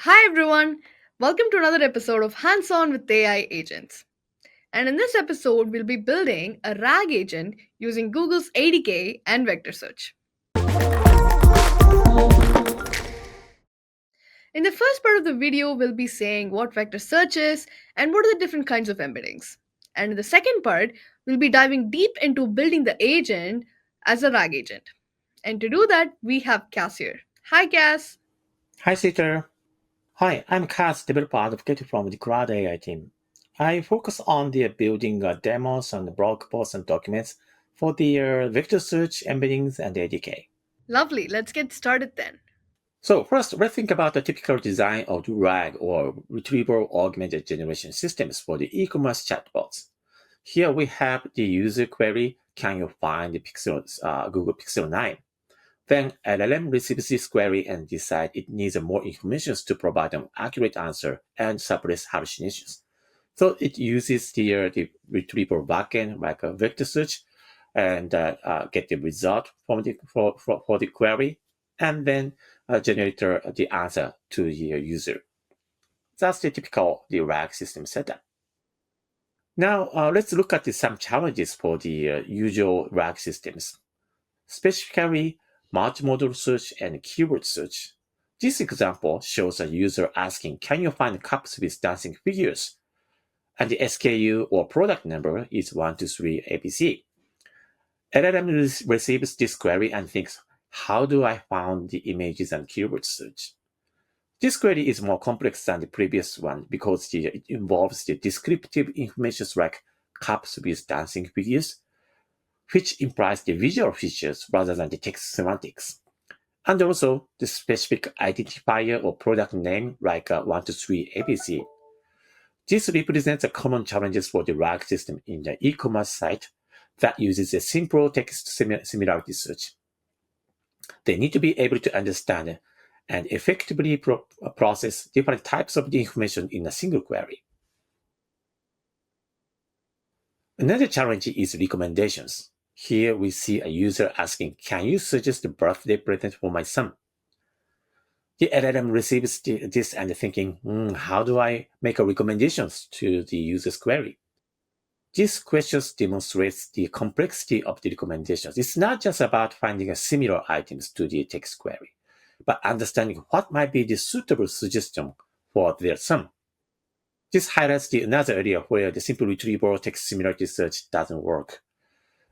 Hi everyone, welcome to another episode of Hands On with AI Agents. And in this episode, we'll be building a RAG agent using Google's ADK and Vector Search. In the first part of the video, we'll be saying what vector search is and what are the different kinds of embeddings. And in the second part, we'll be diving deep into building the agent as a RAG agent. And to do that, we have Cass here. Hi, Cass. Hi, Sato. Hi, I'm Kaz, developer advocate from the Cloud AI team. I focus on the building demos and blog posts and documents for the vector search embeddings and ADK. Lovely, let's get started then. So first, let's think about the typical design of the RAG or Retrieval Augmented Generation systems for the e-commerce chatbots. Here we have the user query, can you find the Google Pixel 9? Then LLM receives this query and decides it needs more information to provide an accurate answer and suppress hallucinations. So it uses the retrieval backend like a vector search and get the result from for the query and then generate the answer to the user. That's the typical the RAG system setup. Now let's look at some challenges for the usual RAG systems. Specifically, multimodal search and keyword search. This example shows a user asking, can you find cups with dancing figures? And the SKU or product number is 123 ABC. LLM receives this query and thinks, how do I find the images and keyword search? This query is more complex than the previous one because it involves the descriptive information like cups with dancing figures, which implies the visual features rather than the text semantics. And also the specific identifier or product name like 123 ABC. This represents a common challenges for the RAG system in the e-commerce site that uses a simple text similarity search. They need to be able to understand and effectively process different types of the information in a single query. Another challenge is recommendations. Here we see a user asking, can you suggest a birthday present for my son? The LLM receives this and thinking, how do I make recommendations to the user's query? These questions demonstrates the complexity of the recommendations. It's not just about finding a similar items to the text query, but understanding what might be the suitable suggestion for their son. This highlights another area where the simple retrieval text similarity search doesn't work,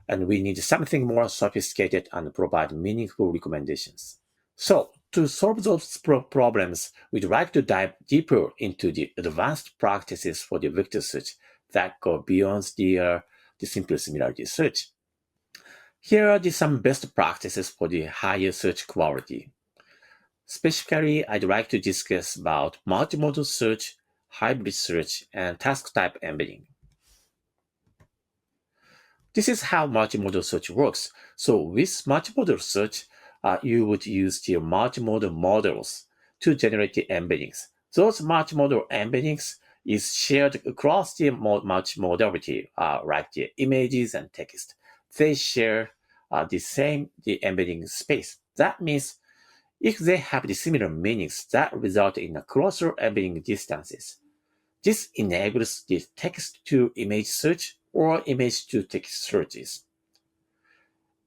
and we need something more sophisticated and provide meaningful recommendations. So, to solve those problems, we'd like to dive deeper into the advanced practices for the vector search that go beyond the simple similarity search. Here are some best practices for the higher search quality. Specifically, I'd like to discuss about multimodal search, hybrid search, and task type embedding. This is how multimodal search works. So with multimodal search, you would use the multimodal models to generate the embeddings. Those multimodal embeddings is shared across the multimodality, like the images and text. They share the embedding space. That means if they have the similar meanings that result in a closer embedding distances. This enables the text-to-image search or image-to-text searches.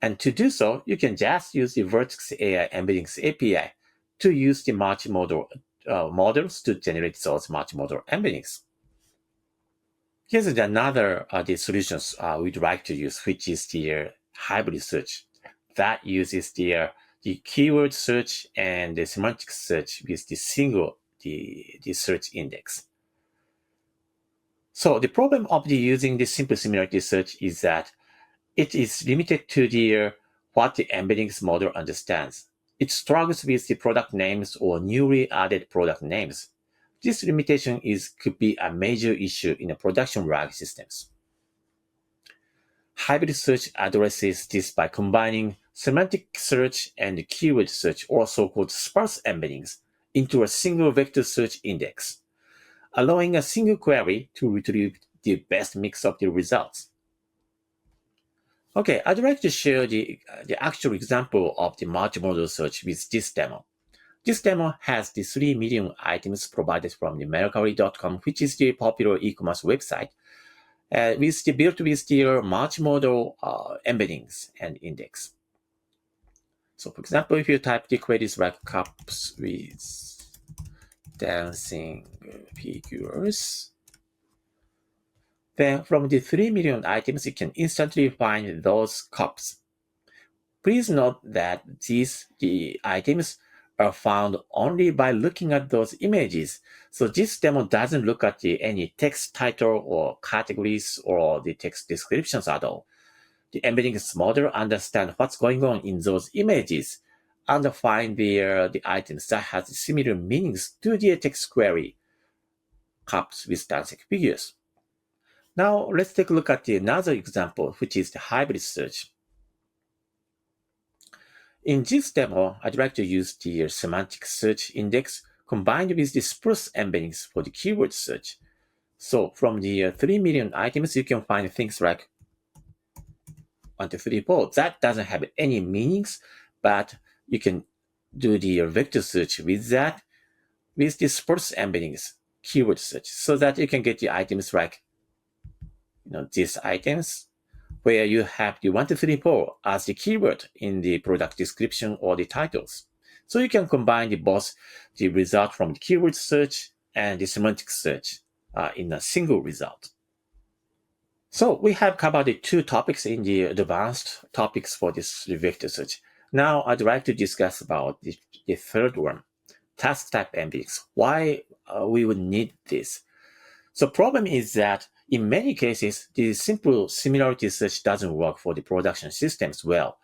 And to do so, you can just use the Vertex AI Embeddings API to use the multimodal models to generate those multimodal embeddings. Here's another the solutions we'd like to use, which is the hybrid search that uses the keyword search and the semantic search with the single the search index. So the problem of using the simple similarity search is that it is limited to what the embeddings model understands. It struggles with the product names or newly added product names. This limitation could be a major issue in the production RAG systems. Hybrid search addresses this by combining semantic search and keyword search, or so-called sparse embeddings, into a single vector search index, allowing a single query to retrieve the best mix of the results. Okay, I'd like to share the actual example of the multimodal search with this demo. This demo has the 3 million items provided from the Mercari.com, which is the popular e-commerce website, built with the multimodal embeddings and index. So for example, if you type the queries like cups with dancing figures, then from the 3 million items, you can instantly find those cups. Please note that the items are found only by looking at those images. So this demo doesn't look at any text title or categories or the text descriptions at all. The embedding model understands what's going on in those images and find the items that has similar meanings to the text query cups with dancing figures. Now let's take a look at another example, which is the hybrid search. In this demo, I'd like to use the semantic search index combined with the spruce embeddings for the keyword search. So from the 3 million items, you can find things like 1, 2, 3, 4. That doesn't have any meanings, but you can do the vector search with that, with the spruce embeddings, keyword search, so that you can get the items like these items where you have the 1, 2, 3, 4 as the keyword in the product description or the titles. So you can combine both the result from the keyword search and the semantic search in a single result. So we have covered the two topics in the advanced topics for this vector search. Now I'd like to discuss about the third one, task type embeddings. Why we would need this? So problem is that in many cases, the simple similarity search doesn't work for the production systems well.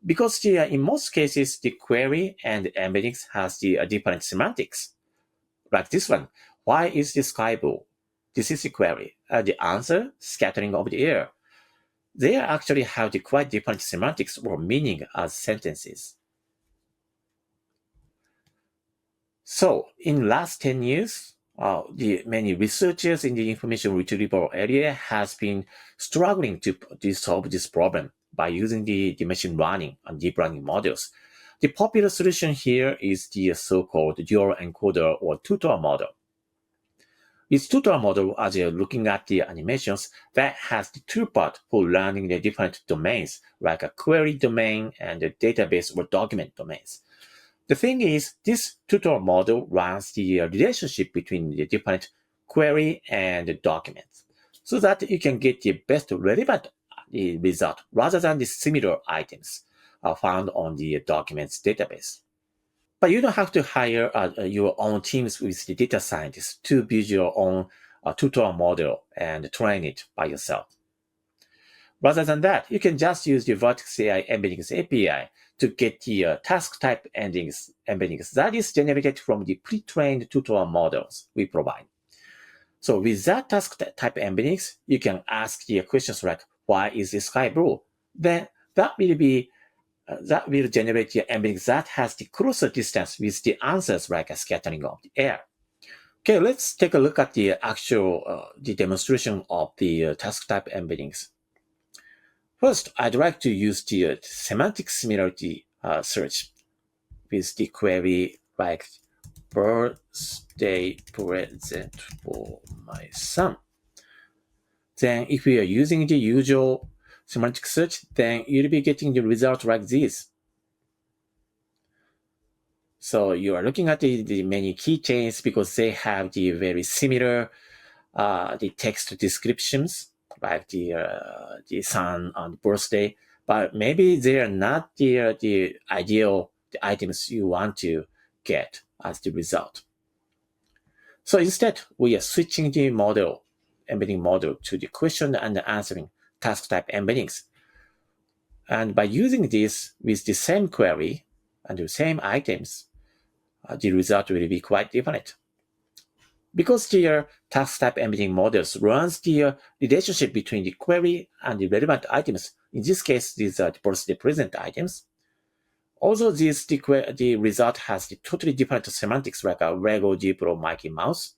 Because in most cases, the query and embeddings has the different semantics. Like this one, why is the sky blue? This is the query. The answer, scattering of the air. They actually have the quite different semantics or meaning as sentences. So in last 10 years, the many researchers in the information retrieval area has been struggling to solve this problem by using the machine learning and deep learning models. The popular solution here is the so-called dual encoder or tutor model. This tutor model, as you're looking at the animations, that has the two parts for learning the different domains, like a query domain and a database or document domains. The thing is, this tutor model runs the relationship between the different query and the documents so that you can get the best relevant result rather than the similar items found on the documents database. But you don't have to hire your own teams with the data scientists to build your own tutor model and train it by yourself. Rather than that, you can just use the Vertex AI Embeddings API to get the task type embeddings that is generated from the pre-trained tutorial models we provide. So with that task type embeddings, you can ask the questions like, why is the sky blue? Then that will generate the embeddings that has the closer distance with the answers like a scattering of the air. Okay, let's take a look at the actual the demonstration of the task type embeddings. First, I'd like to use the semantic similarity search with the query like birthday present for my son. Then if we are using the usual semantic search, then you'll be getting the result like this. So you are looking at the many keychains because they have the very similar the text descriptions, like the son on the birthday, but maybe they are not the ideal the items you want to get as the result. So instead, we are switching the model, embedding model to the question and answering task type embeddings. And by using this with the same query and the same items, the result will be quite different. Because the task type embedding models runs the relationship between the query and the relevant items. In this case, these are the birthday present items. Also, the result has the totally different semantics like a Lego, Diplo, Mickey Mouse.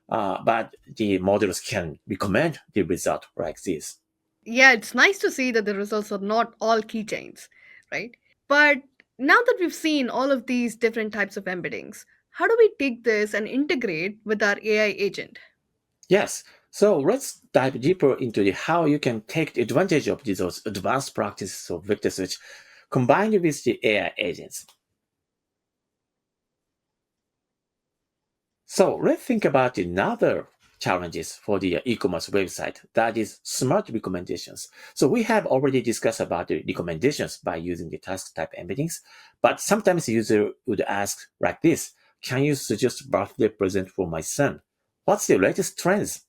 But the models can recommend the result like this. Yeah, it's nice to see that the results are not all keychains, right? But Now that we've seen all of these different types of embeddings, how do we take this and integrate with our AI agent? Yes, so let's dive deeper into how you can take advantage of those advanced practices of vector search combined with the AI agents. So let's think about another challenges for the e-commerce website, that is smart recommendations. So we have already discussed about the recommendations by using the task type embeddings, but sometimes the user would ask like this: can you suggest birthday present for my son? What's the latest trends?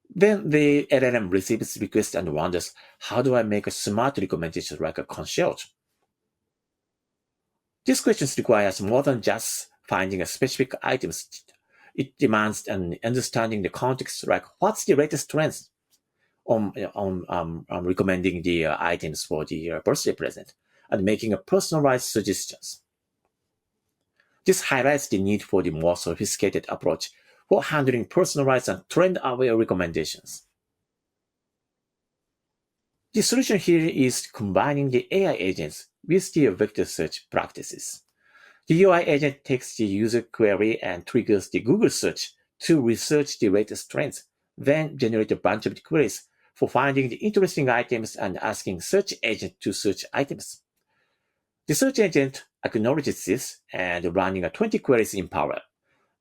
Then the LLM receives requests and wonders, how do I make a smart recommendation like a concierge? This question requires more than just finding a specific items. It demands an understanding the context, like what's the latest trends on recommending the items for the birthday present and making a personalized suggestions. This highlights the need for the more sophisticated approach for handling personalized and trend-aware recommendations. The solution here is combining the AI agents with the vector search practices. The UI agent takes the user query and triggers the Google search to research the latest trends, then generate a bunch of queries for finding the interesting items and asking search agent to search items. The search agent acknowledges this and running a 20 queries in parallel,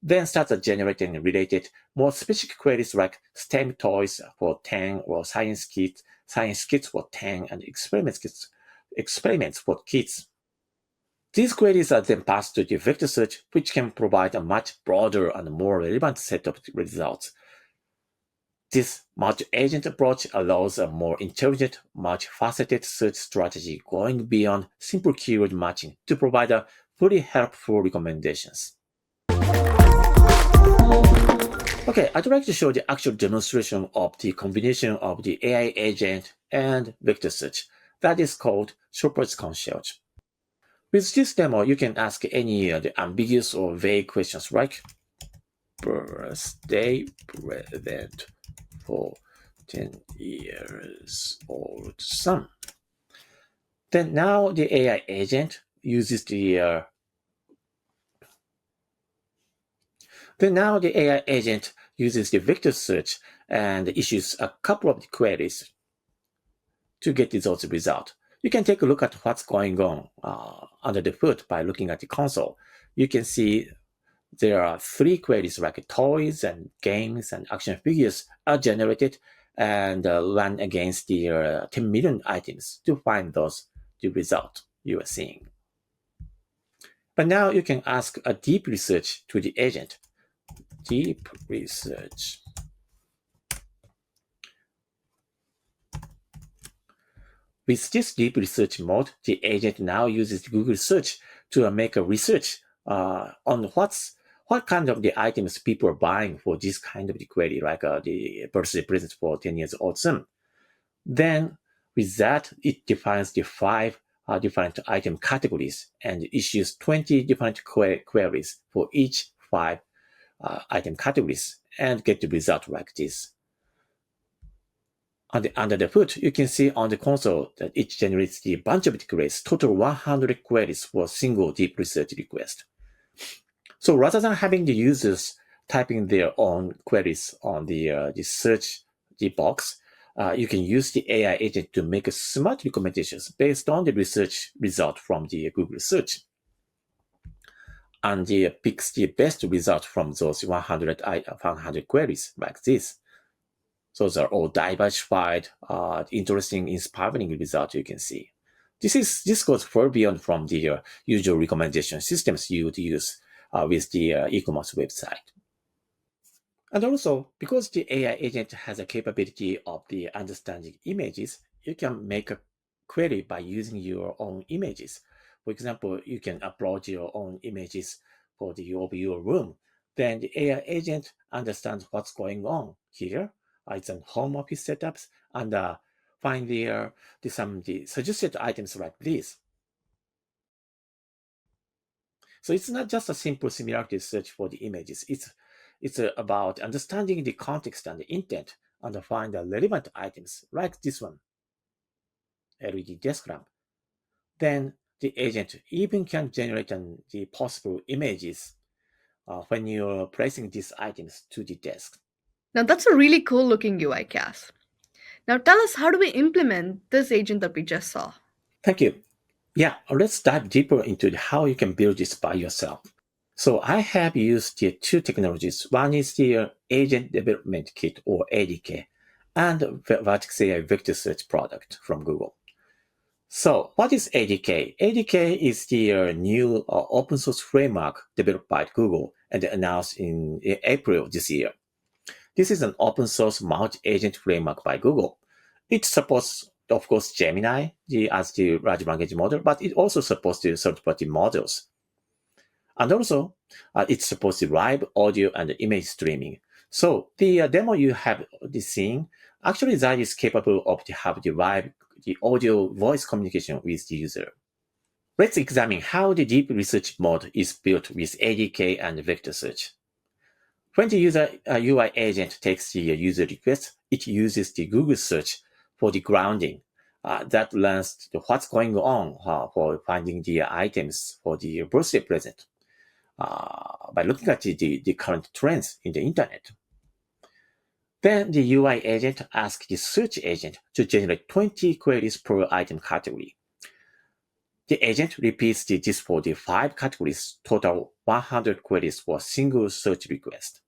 then starts generating related, more specific queries like STEM toys for 10 or science kits for 10, and experiments for kids. These queries are then passed to the vector search, which can provide a much broader and more relevant set of results. This multi-agent approach allows a more intelligent, multifaceted search strategy going beyond simple keyword matching to provide a fully helpful recommendations. Okay, I'd like to show the actual demonstration of the combination of the AI agent and vector search. That is called Shopper's Concierge. With this demo, you can ask any the ambiguous or vague questions like birthday present for 10 years old son. Then now the AI agent uses the vector search and issues a couple of queries to get those results. You can take a look at what's going on under the hood by looking at the console. You can see there are three queries like toys and games and action figures are generated and run against the 10 million items to find the result you are seeing. But now you can ask a deep research to the agent. Deep research. With this deep research mode, the agent now uses Google search to make a research on what kind of the items people are buying for this kind of the query, like the birthday present for 10 years old son. Then with that, it defines the five different item categories and issues 20 different queries for each five item categories and get the result like this. Under the hood, you can see on the console that it generates a bunch of queries, total 100 queries for a single deep research request. So rather than having the users typing their own queries on the search the box, you can use the AI agent to make smart recommendations based on the research result from the Google search. And it picks the best result from those 100 queries like this. Those are all diversified, interesting, inspiring results you can see. This goes far beyond from the usual recommendation systems you would use with the e-commerce website. And also, because the AI agent has a capability of the understanding images, you can make a query by using your own images. For example, you can upload your own images of your room. Then the AI agent understands what's going on here. It's an home office setups and find the suggested items like this. So it's not just a simple similarity search for the images. It's about understanding the context and the intent and find the relevant items like this one, LED desk lamp. Then the agent even can generate the possible images when you're placing these items to the desk. Now that's a really cool looking UI, Cass. Now tell us, how do we implement this agent that we just saw? Thank you. Yeah, let's dive deeper into how you can build this by yourself. So I have used the two technologies. One is the Agent Development Kit, or ADK, and Vertex AI Vector Search product from Google. So what is ADK? ADK is the new open source framework developed by Google and announced in April this year. This is an open source multi-agent framework by Google. It supports, of course, Gemini as the large language model, but it also supports the third-party models. And also, it supports the live audio and image streaming. So the demo you have seen, actually that is capable of to have the audio voice communication with the user. Let's examine how the deep research mode is built with ADK and Vector Search. When the user UI agent takes the user request, it uses the Google search for the grounding. That learns what's going on for finding the items for the birthday present by looking at the current trends in the internet. Then the UI agent asks the search agent to generate 20 queries per item category. The agent repeats this for the 5 categories, total 100 queries for a single search request.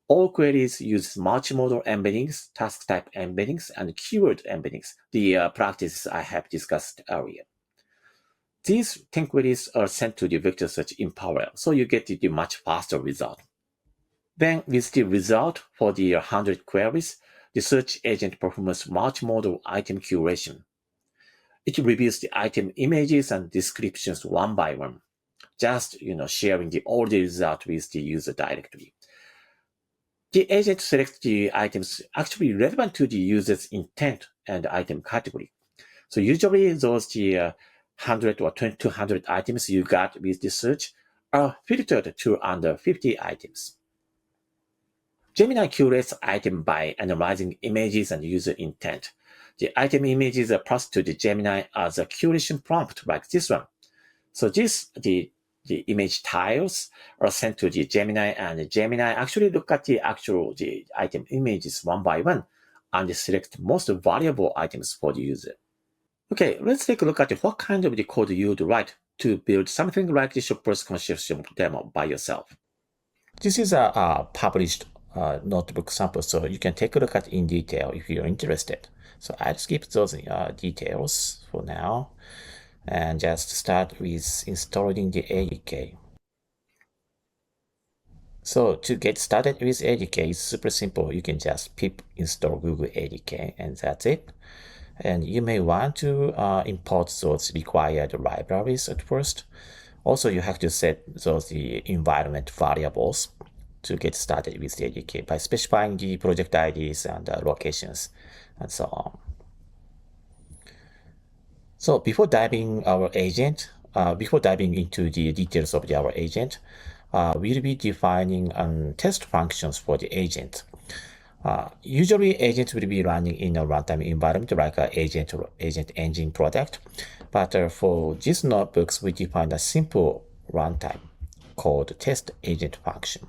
All queries use multimodal embeddings, task type embeddings, and keyword embeddings, the practices I have discussed earlier. These 10 queries are sent to the vector search in parallel, so you get the much faster result. Then with the result for the 100 queries, the search agent performs multimodal item curation. It reviews the item images and descriptions one by one, just sharing all the result with the user directly. The agent selects the items actually relevant to the user's intent and item category. So usually those the 100 or 200 items you got with the search are filtered to under 50 items. Gemini curates item by analyzing images and user intent. The item images are passed to the Gemini as a curation prompt like this one. So the image tiles are sent to the Gemini, and the Gemini actually look at the item images one by one and select most valuable items for the user. Okay, let's take a look at what kind of the code you would write to build something like the Shopper's Concierge demo by yourself. This is a published notebook sample, so you can take a look at in detail if you're interested. So I'll skip those details for now and just start with installing the ADK. So to get started with ADK, it's super simple. You can just pip install Google ADK and that's it. And you may want to import those required libraries at first. Also, you have to set those the environment variables to get started with the ADK by specifying the project IDs and locations and so on. So before diving into the details of our agent, we'll be defining test functions for the agent. Usually, agents will be running in a runtime environment like an agent or agent engine product. But for these notebooks, we define a simple runtime called test agent function.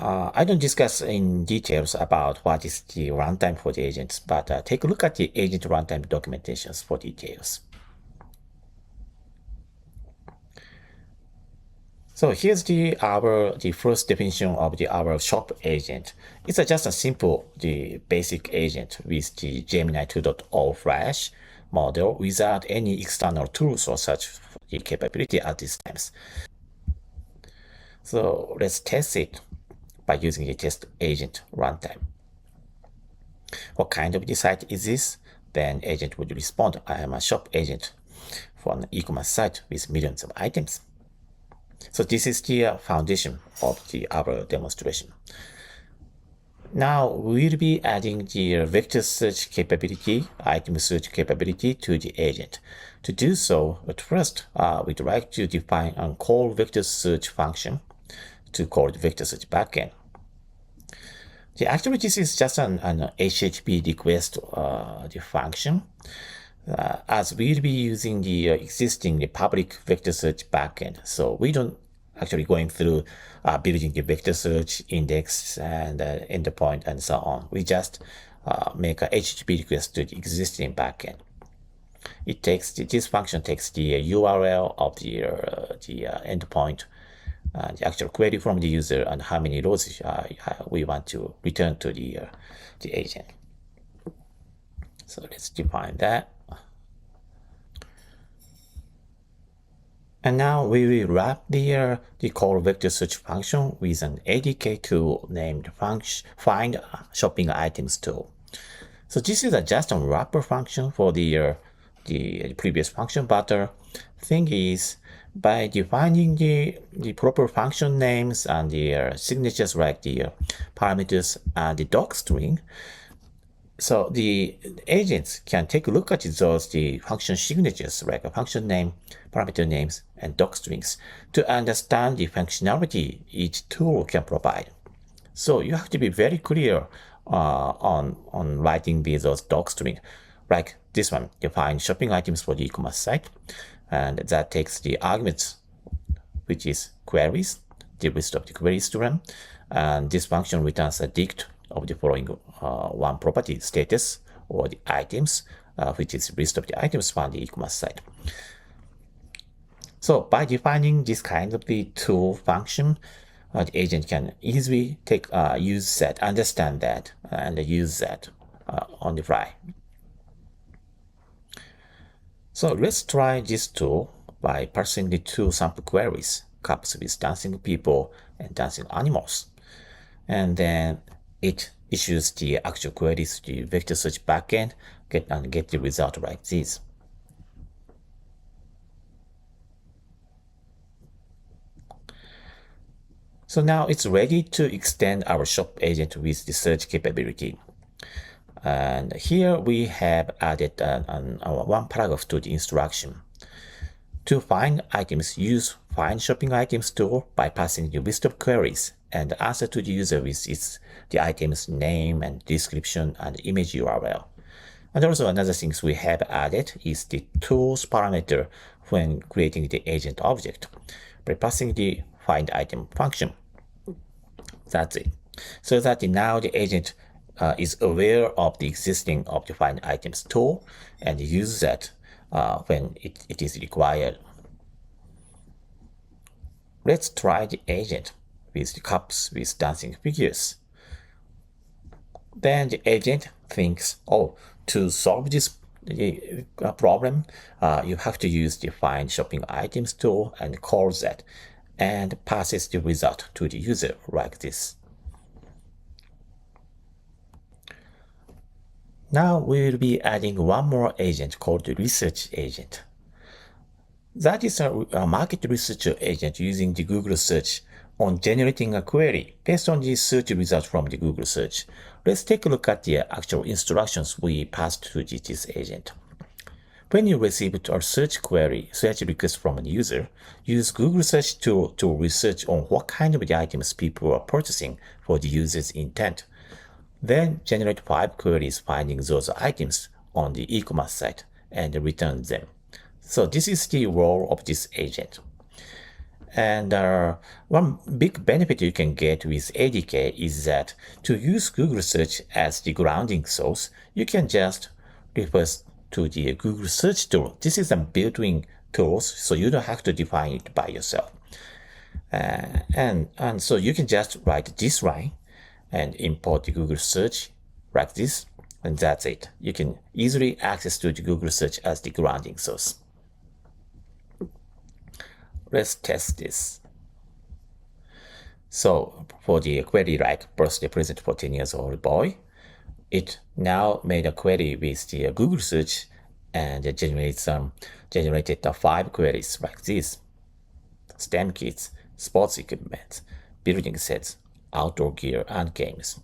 I don't discuss in details about what is the runtime for the agents, but take a look at the agent runtime documentations for details. So here's the first definition of our shop agent. It's just a simple basic agent with the Gemini 2.0 Flash model without any external tools or such capability at this time. So let's test it by using a test agent runtime. What kind of the site is this? Then agent would respond, I am a shop agent for an e-commerce site with millions of items. So this is the foundation of our demonstration. Now we'll be adding the vector search capability, item search capability to the agent. To do so, at first, we'd like to define a call vector search function to call the vector search backend. Actually, this is just an HTTP request function. as we'll be using the existing public vector search backend. So we don't actually going through building the vector search index and endpoint and so on. We just make a HTTP request to the existing backend. This function takes the URL of the endpoint, the actual query from the user, and how many rows we want to return to the agent. So let's define that. And now we will wrap the call vector search function with an ADK tool named find shopping items tool. So this is just a wrapper function for the previous function, but the thing is, by defining the proper function names and the signatures like the parameters and the docstring, so the agents can take a look at the function signatures like a function name, parameter names, and docstrings to understand the functionality each tool can provide. So you have to be very clear on writing those docstrings. Like this one, define shopping items for the e-commerce site, and that takes the arguments, which is queries, the list of the queries to run, and this function returns a dict of the following one property status or the items, which is list of the items found the e-commerce site. So by defining this kind of the tool function, the agent can easily use that, understand that, and use that on the fly. So let's try this tool by parsing the two sample queries, cups with dancing people and dancing animals. And then it issues the actual queries to the vector search backend and get the result like this. So now it's ready to extend our shop agent with the search capability. And here we have added one paragraph to the instruction. To find items, use find shopping items tool by passing the list of queries and answer to the user with the item's name and description and image URL. And also another thing we have added is the tools parameter when creating the agent object by passing the find item function. That's it. So that now the agent is aware of the existing of the find items tool and use that when it is required. Let's try the agent with the cups with dancing figures. Then the agent thinks, oh, to solve this problem, you have to use the find shopping items tool and calls that and passes the result to the user like this. Now we will be adding one more agent called the research agent. That is a market research agent using the Google search on generating a query based on the search result from the Google search. Let's take a look at the actual instructions we passed to this agent. When you receive a search request from a user, use Google search to research on what kind of the items people are purchasing for the user's intent. Then generate 5 queries finding those items on the e-commerce site and return them. So this is the role of this agent. And one big benefit you can get with ADK is that to use Google search as the grounding source, you can just refer to the Google search tool. This is a built-in tool, so you don't have to define it by yourself. And so you can just write this line and import the Google search like this, and that's it. You can easily access to the Google search as the grounding source. Let's test this. So for the query like birthday present for 10 years old boy, it now made a query with the Google search and generated 5 queries like this: STEM kits, sports equipment, building sets, outdoor gear, and games.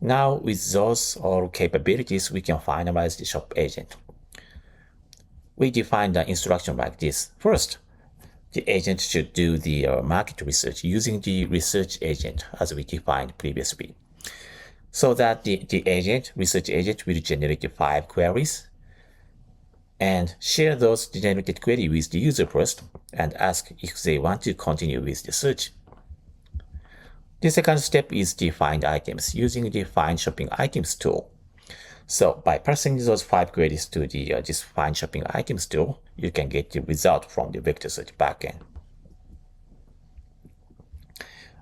Now with those all capabilities, we can finalize the shop agent. We define the instruction like this. First, the agent should do the market research using the research agent as we defined previously. so that the research agent will generate the 5 queries and share those generated queries with the user first and ask if they want to continue with the search. The second step is to find items using the Find Shopping Items tool. So by passing those 5 queries to the this Find Shopping Items tool, you can get the result from the vector search backend.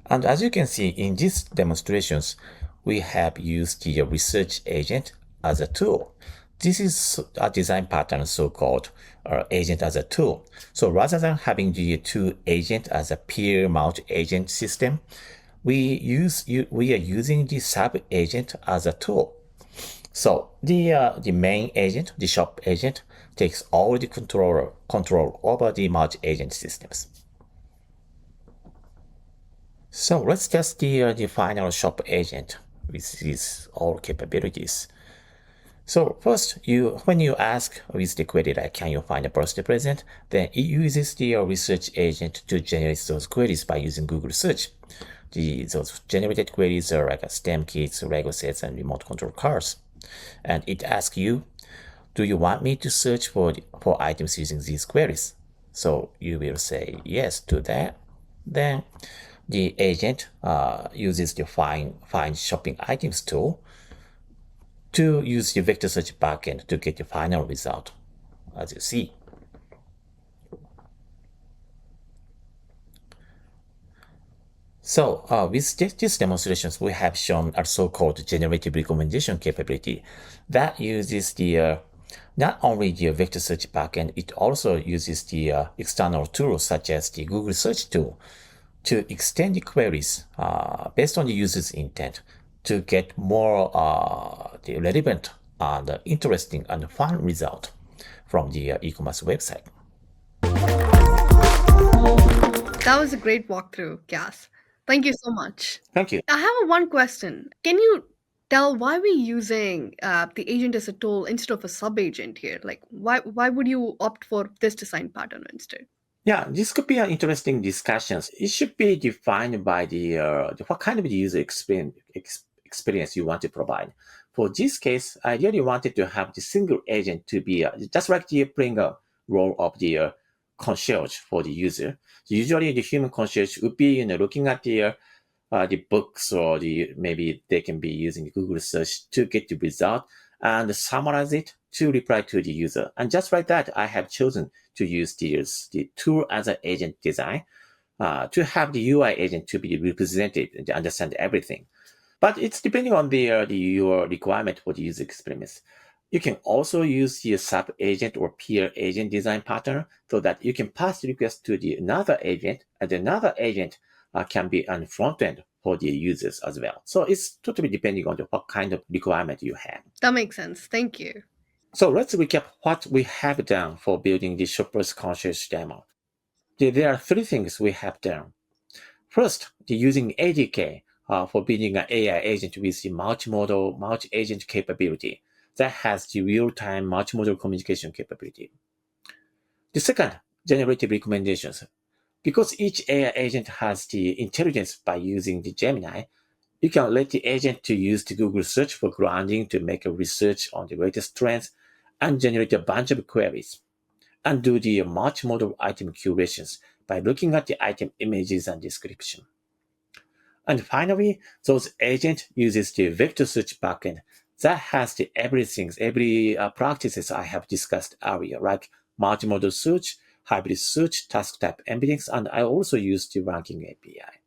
And as you can see in these demonstrations, we have used the research agent as a tool. This is a design pattern so-called agent as a tool. So rather than having the two agent as a peer multi-agent system, we are using the sub-agent as a tool. So the main agent, the shop agent, takes all the control over the multi-agent systems. So let's test the final shop agent with these all capabilities. So first, when you ask with the query like, can you find a birthday present, then it uses the research agent to generate those queries by using Google search. Those generated queries are like STEM kits, Lego sets, and remote control cars. And it asks you, do you want me to search for items using these queries? So you will say yes to that. Then the agent uses the find shopping items tool to use the vector search backend to get the final result, as you see. So with these demonstrations, we have shown a so-called generative recommendation capability that uses the not only the vector search backend, it also uses the external tools such as the Google search tool to extend the queries based on the user's intent to get more the relevant and interesting and fun result from the e-commerce website. That was a great walkthrough, Cass. Thank you so much. Thank you. I have one question. Can you tell why we're using the agent as a tool instead of a sub-agent here? Like, why would you opt for this design pattern instead? Yeah, this could be an interesting discussions. It should be defined by the what kind of user experience you want to provide. For this case, I really wanted to have the single agent to be just like the playing a role of the concierge for the user. So usually, the human concierge would be looking at the books, or maybe they can be using Google search to get the result and summarize it to reply to the user. And just like that, I have chosen to use the tool as an agent design to have the UI agent to be represented and to understand everything. But it's depending on your requirement for the user experience. You can also use the sub agent or peer agent design pattern so that you can pass the request to the another agent, and another agent can be on front end for the users as well. So it's totally depending on what kind of requirement you have. That makes sense. Thank you. So let's recap what we have done for building the Shopper's Concierge demo. There are 3 things we have done. First, using ADK for building an AI agent with the multimodal, multi-agent capability that has the real-time multimodal communication capability. The second, generative recommendations. Because each AI agent has the intelligence by using the Gemini, you can let the agent to use the Google search for grounding to make a research on the latest trends and generate a bunch of queries, and do the multimodal item curations by looking at the item images and description. And finally, those agent uses the vector search backend that has the every practices I have discussed earlier, like multimodal search, hybrid search, task type embeddings, and I also use the ranking API.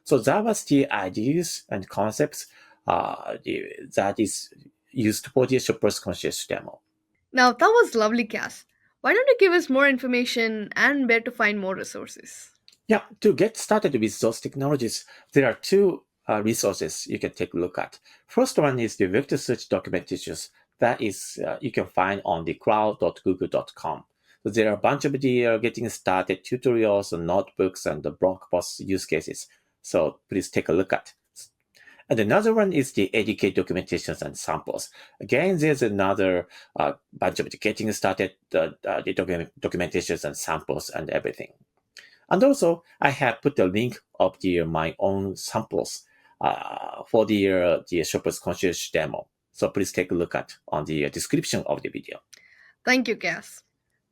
So that was the ideas and concepts that is used for the Shopper's Concierge demo. Now, that was lovely, Cass. Why don't you give us more information and where to find more resources? Yeah, to get started with those technologies, there are 2 resources you can take a look at. First one is the vector search documentations that is you can find on the cloud.google.com. So there are a bunch of the getting started tutorials and notebooks and the blog post use cases. So please take a look at. And another one is the ADK documentations and samples. Again, there's another bunch of the getting started the documentations and samples and everything. And also, I have put a link of my own samples for the Shopper's Concierge demo. So please take a look at on the description of the video. Thank you, Cass.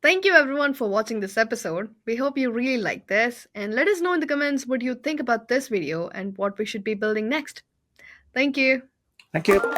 Thank you everyone for watching this episode. We hope you really like this and let us know in the comments what you think about this video and what we should be building next. Thank you. Thank you.